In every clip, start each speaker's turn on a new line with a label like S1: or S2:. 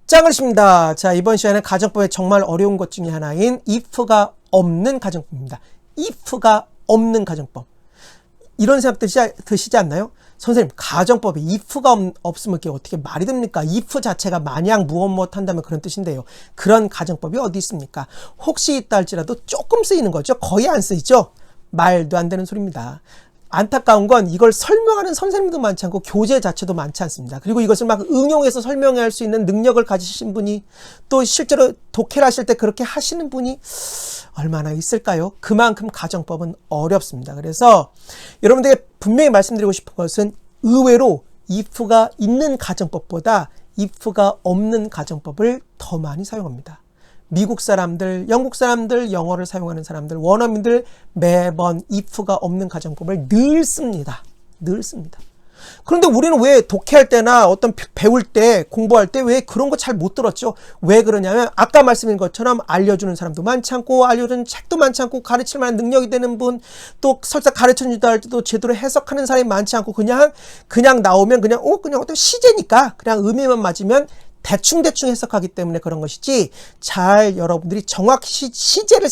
S1: 짱을 칩니다. 자, 이번 시간에 가정법에 정말 어려운 것 중에 하나인 if가 없는 가정법입니다. if가 없는 가정법. 이런 생각 드시지 않나요? 선생님, 가정법에 if가 없으면 이게 어떻게 말이 됩니까? if 자체가 마냥 무엇 한다면 그런 뜻인데요. 그런 가정법이 어디 있습니까? 혹시 있다 할지라도 조금 쓰이는 거죠. 거의 안 쓰이죠. 말도 안 되는 소리입니다. 안타까운 건 이걸 설명하는 선생님도 많지 않고 교재 자체도 많지 않습니다. 그리고 이것을 막 응용해서 설명할 수 있는 능력을 가지신 분이 또 실제로 독해를 하실 때 그렇게 하시는 분이 얼마나 있을까요? 그만큼 가정법은 어렵습니다. 그래서 여러분들에게 분명히 말씀드리고 싶은 것은 의외로 if가 있는 가정법보다 if가 없는 가정법을 더 많이 사용합니다. 미국 사람들, 영국 사람들, 영어를 사용하는 사람들, 원어민들 매번 if가 없는 가정법을 늘 씁니다. 늘 씁니다. 그런데 우리는 왜 독해할 때나 어떤 배울 때, 공부할 때 왜 그런 거 잘 못 들었죠? 왜 그러냐면 아까 말씀드린 것처럼 알려주는 사람도 많지 않고 알려주는 책도 많지 않고 가르칠 만한 능력이 되는 분, 또 설사 가르쳐준다 할 때도 제대로 해석하는 사람이 많지 않고 그냥 나오면 그냥 어떤 시제니까 그냥 의미만 맞으면 대충 해석하기 때문에 그런 것이지, 잘 여러분들이 정확히 시제를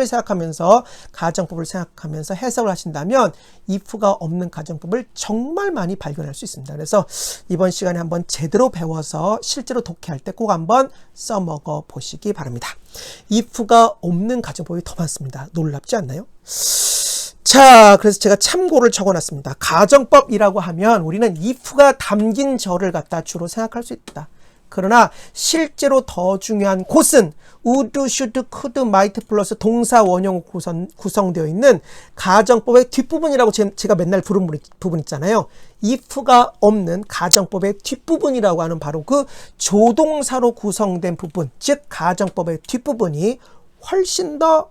S1: 생각하면서 가정법을 생각하면서 해석을 하신다면 if가 없는 가정법을 정말 많이 발견할 수 있습니다. 그래서 이번 시간에 한번 제대로 배워서 실제로 독해할 때 꼭 한번 써먹어 보시기 바랍니다. if가 없는 가정법이 더 많습니다. 놀랍지 않나요? 자, 그래서 제가 참고를 적어놨습니다. 가정법이라고 하면 우리는 if가 담긴 절을 갖다 주로 생각할 수 있다. 그러나 실제로 더 중요한 곳은 would, should, could, might 플러스 동사 원형으로 구성되어 있는 가정법의 뒷부분이라고 제가 맨날 부른 부분 있잖아요. if가 없는 가정법의 뒷부분이라고 하는 바로 그 조동사로 구성된 부분, 즉 가정법의 뒷부분이 훨씬 더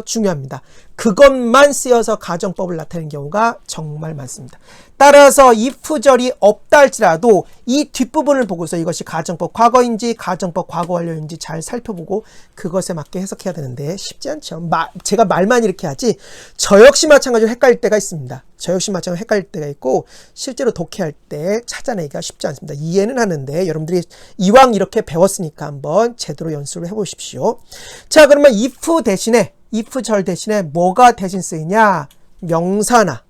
S1: 중요합니다. 그것만 쓰여서 가정법을 나타내는 경우가 정말 많습니다. 따라서 if절이 없다 할지라도 이 뒷부분을 보고서 이것이 가정법 과거인지 가정법 과거 완료인지 잘 살펴보고 그것에 맞게 해석해야 되는데 쉽지 않죠. 제가 말만 이렇게 하지 저 역시 마찬가지로 헷갈릴 때가 있습니다. 헷갈릴 때가 있고 실제로 독해할 때 찾아내기가 쉽지 않습니다. 이해는 하는데 여러분들이 이왕 이렇게 배웠으니까 한번 제대로 연습을 해보십시오. 자, 그러면 if절 대신에 뭐가 대신 쓰이냐? 명사나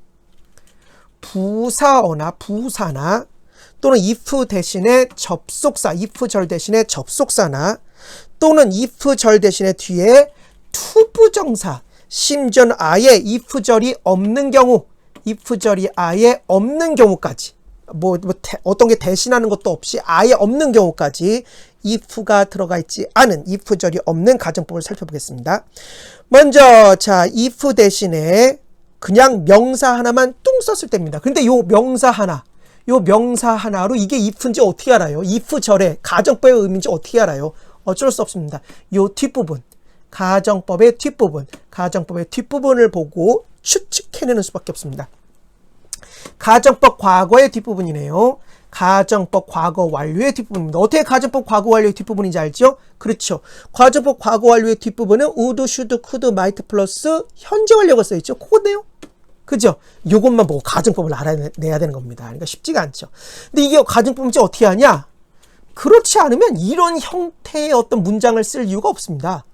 S1: 부사어나 부사나 또는 if 대신에 접속사, if절 대신에 접속사나 또는 if절 대신에 뒤에 투부정사, 심지어는 아예 if절이 없는 경우까지 어떤 게 대신하는 것도 없이 아예 없는 경우까지 if가 들어가 있지 않은 if절이 없는 가정법을 살펴보겠습니다. 먼저 자, if 대신에 그냥 명사 하나만 뚱 썼을 때입니다. 근데 요 명사 하나로 이게 if인지 어떻게 알아요? if절의 가정법의 의미인지 어떻게 알아요? 어쩔 수 없습니다. 요 뒷부분, 가정법의 뒷부분을 보고 추측해내는 수밖에 없습니다. 가정법 과거의 뒷부분이네요. 가정법 과거 완료의 뒷부분입니다. 어떻게 가정법 과거 완료의 뒷부분인지 알죠? 그렇죠. 가정법 과거 완료의 뒷부분은 would, should, could, might 플러스 현재 완료가 써있죠. 그거네요. 그죠? 요것만 보고 가정법을 알아내야 되는 겁니다. 그러니까 쉽지가 않죠. 근데 이게 가정법인지 어떻게 하냐? 그렇지 않으면 이런 형태의 어떤 문장을 쓸 이유가 없습니다.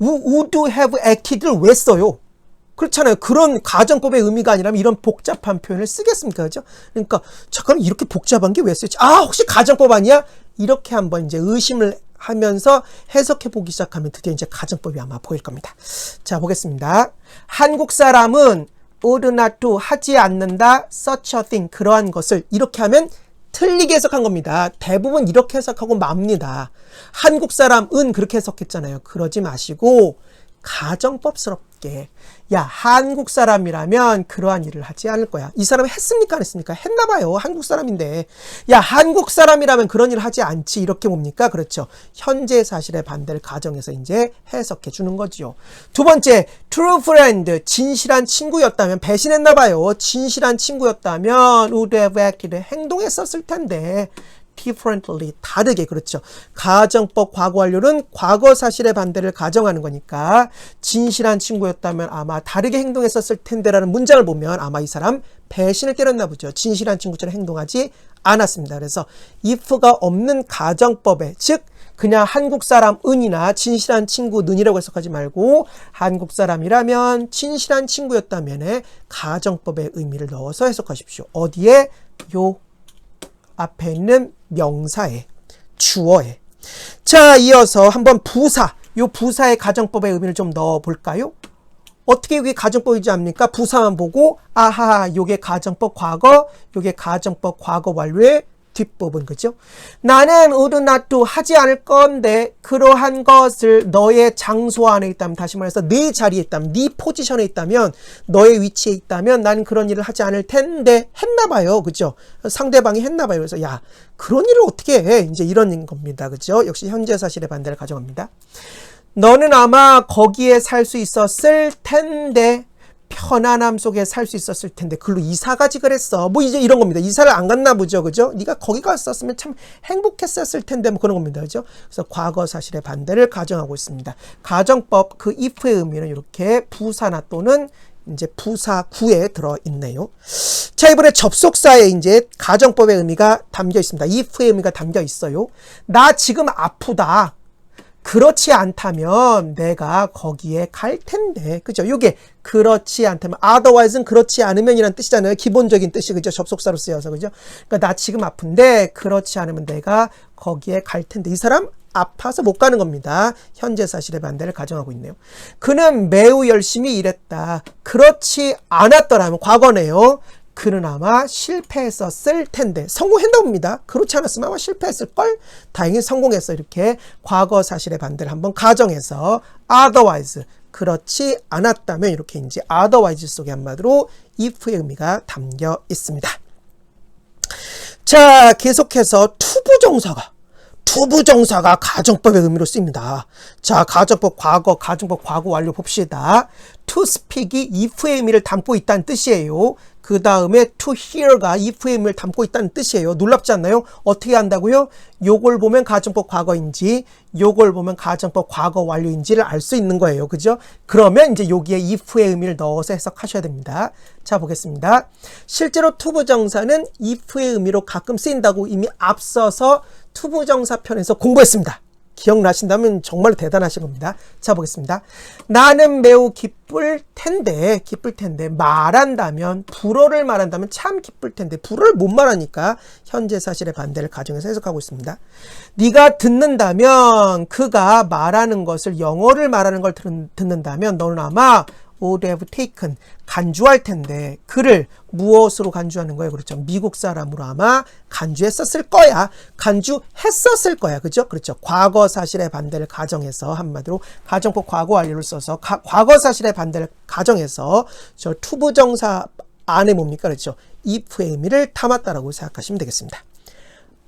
S1: would have acted를 왜 써요? 그렇잖아요. 그런 가정법의 의미가 아니라면 이런 복잡한 표현을 쓰겠습니까? 그죠? 그러니까, 잠깐 이렇게 복잡한 게 왜 쓰지? 혹시 가정법 아니야? 이렇게 한번 이제 의심을 하면서 해석해 보기 시작하면 드디어 이제 가정법이 아마 보일 겁니다. 자, 보겠습니다. 한국 사람은 would not do, 하지 않는다, such a thing, 그러한 것을 이렇게 하면 틀리게 해석한 겁니다. 대부분 이렇게 해석하고 맙니다. 한국 사람은 그렇게 해석했잖아요. 그러지 마시고 가정법스럽게, 야, 한국 사람이라면 그러한 일을 하지 않을 거야. 이 사람이 했습니까? 안 했습니까? 했나 봐요. 한국 사람인데. 야, 한국 사람이라면 그런 일을 하지 않지. 이렇게 뭡니까? 그렇죠. 현재 사실의 반대를 가정해서 이제 해석해 주는 거지요. 두 번째, true friend, 진실한 친구였다면, 배신했나 봐요. 진실한 친구였다면 would have acted, 행동했었을 텐데 differently, 다르게. 그렇죠. 가정법 과거 완료는 과거 사실의 반대를 가정하는 거니까 진실한 친구였다면 아마 다르게 행동했었을 텐데라는 문장을 보면 아마 이 사람 배신을 때렸나 보죠. 진실한 친구처럼 행동하지 않았습니다. 그래서 if가 없는 가정법에, 즉 그냥 한국 사람 은이나 진실한 친구 는이라고 해석하지 말고 한국 사람이라면 진실한 친구였다면에 가정법의 의미를 넣어서 해석하십시오. 어디에? 요 앞에 있는 명사에, 주어에. 자, 이어서 한번 부사, 요 부사의 가정법의 의미를 좀 넣어볼까요? 어떻게 이게 가정법이지 않습니까? 부사만 보고 아하, 요게 가정법 과거, 요게 가정법 과거 완료의 뒷부분, 그죠? 나는 우르나뚜 하지 않을 건데 그러한 것을 너의 장소 안에 있다면, 다시 말해서 네 자리에 있다면, 네 포지션에 있다면, 너의 위치에 있다면 나는 그런 일을 하지 않을 텐데 했나 봐요. 그죠? 상대방이 했나 봐요. 그래서 야, 그런 일을 어떻게 해? 이제 이런 겁니다. 그죠? 역시 현재 사실의 반대를 가져갑니다. 너는 아마 거기에 살 수 있었을 텐데, 편안함 속에 살 수 있었을 텐데 글로 이사 가지 그랬어. 뭐 이제 이런 겁니다. 이사를 안 갔나 보죠. 그죠? 네가 거기 갔었으면 참 행복했었을 텐데 뭐 그런 겁니다. 그죠? 그래서 과거 사실의 반대를 가정하고 있습니다. 가정법 그 if의 의미는 이렇게 부사나 또는 이제 부사구에 들어 있네요. 자, 이번에 접속사에 이제 가정법의 의미가 담겨 있습니다. if의 의미가 담겨 있어요. 나 지금 아프다. 그렇지 않다면 내가 거기에 갈 텐데. 그죠? 요게 그렇지 않다면, otherwise는 그렇지 않으면 이란 뜻이잖아요. 기본적인 뜻이, 그죠? 접속사로 쓰여서, 그죠? 그러니까 나 지금 아픈데 그렇지 않으면 내가 거기에 갈 텐데. 이 사람 아파서 못 가는 겁니다. 현재 사실의 반대를 가정하고 있네요. 그는 매우 열심히 일했다. 그렇지 않았더라면, 과거네요. 그는 아마 실패했었을 텐데. 성공했나 봅니다. 그렇지 않았으면 아마 실패했을걸? 다행히 성공했어. 이렇게 과거 사실의 반대를 한번 가정해서 otherwise, 그렇지 않았다면, 이렇게 이제 otherwise 속에 한마디로 if의 의미가 담겨 있습니다. 자, 계속해서 투부정사가 가정법의 의미로 쓰입니다. 자, 가정법 과거, 가정법 과거 완료 봅시다. to speak이 if의 의미를 담고 있다는 뜻이에요. 그 다음에 to hear가 if의 의미를 담고 있다는 뜻이에요. 놀랍지 않나요? 어떻게 한다고요? 요걸 보면 가정법 과거인지, 요걸 보면 가정법 과거 완료인지를 알 수 있는 거예요. 그죠? 그러면 이제 여기에 if의 의미를 넣어서 해석하셔야 됩니다. 자, 보겠습니다. 실제로 투부정사는 if의 의미로 가끔 쓰인다고 이미 앞서서 투부정사 편에서 공부했습니다. 기억나신다면 정말 대단하신 겁니다. 자, 보겠습니다. 나는 매우 기쁠 텐데, 말한다면, 불어를 말한다면 참 기쁠 텐데, 불어를 못 말하니까 현재 사실의 반대를 가정해서 해석하고 있습니다. 네가 듣는다면, 그가 말하는 것을, 영어를 말하는 걸 듣는다면 너는 아마 would have taken, 간주할 텐데, 그를 무엇으로 간주하는 거예요? 그렇죠. 미국 사람으로 아마 간주했었을 거야. 간주했었을 거야. 그죠? 그렇죠. 과거 사실의 반대를 가정해서, 한마디로 가정법 과거 완료를 써서 과거 사실의 반대를 가정해서 저 투부정사 안에 뭡니까? 그렇죠. if의 의미를 담았다라고 생각하시면 되겠습니다.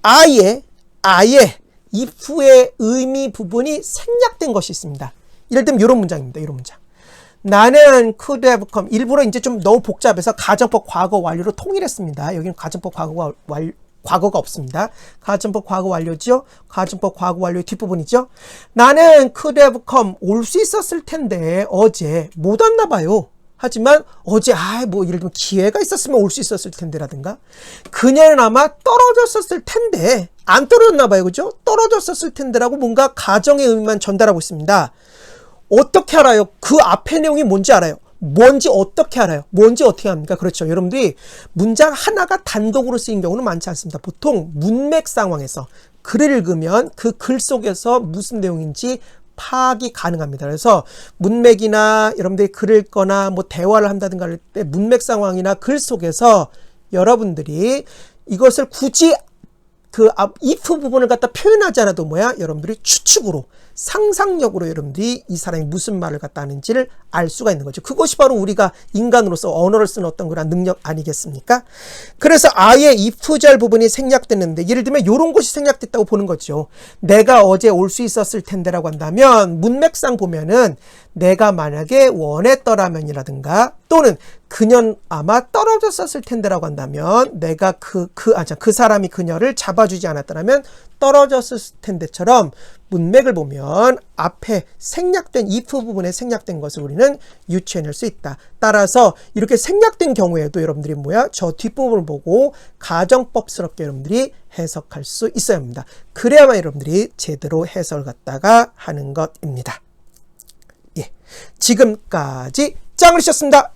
S1: 아예 if의 의미 부분이 생략된 것이 있습니다. 이럴 때는 이런 문장입니다. 이런 문장. 나는 could have come, 일부러 이제 좀 너무 복잡해서 가정법 과거 완료로 통일했습니다. 여기는 가정법 과거가 없습니다. 가정법 과거 완료죠. 가정법 과거 완료의 뒷부분이죠. 나는 could have come, 올 수 있었을 텐데 어제 못 왔나 봐요. 하지만 어제 뭐 예를 들면 기회가 있었으면 올 수 있었을 텐데라든가, 그녀는 아마 떨어졌었을 텐데 안 떨어졌나 봐요. 그죠? 떨어졌었을 텐데라고 뭔가 가정의 의미만 전달하고 있습니다. 어떻게 알아요? 그 앞의 내용이 뭔지 알아요. 뭔지 어떻게 알아요? 뭔지 어떻게 합니까? 그렇죠. 여러분들이 문장 하나가 단독으로 쓰인 경우는 많지 않습니다. 보통 문맥 상황에서 글을 읽으면 그 글 속에서 무슨 내용인지 파악이 가능합니다. 그래서 문맥이나 여러분들이 글을 읽거나 뭐 대화를 한다든가 할 때 문맥 상황이나 글 속에서 여러분들이 이것을 굳이 그 if 부분을 갖다 표현하지 않아도 여러분들이 추측으로, 상상력으로 여러분들이 이 사람이 무슨 말을 갖다 하는지를 알 수가 있는 거죠. 그것이 바로 우리가 인간으로서 언어를 쓰는 어떤 그런 능력 아니겠습니까? 그래서 아예 if절 부분이 생략됐는데, 예를 들면 이런 것이 생략됐다고 보는 거죠. 내가 어제 올 수 있었을 텐데라고 한다면 문맥상 보면은 내가 만약에 원했더라면이라든가, 또는 그녀는 아마 떨어졌었을 텐데라고 한다면 내가 그 사람이 그녀를 잡아주지 않았더라면 떨어졌을 텐데처럼 문맥을 보면 앞에 생략된 if 부분에 생략된 것을 우리는 유추해낼 수 있다. 따라서 이렇게 생략된 경우에도 여러분들이 저 뒷부분을 보고 가정법스럽게 여러분들이 해석할 수 있어야 합니다. 그래야만 여러분들이 제대로 해석을 갖다가 하는 것입니다. 예, 지금까지 짱으리셨습니다.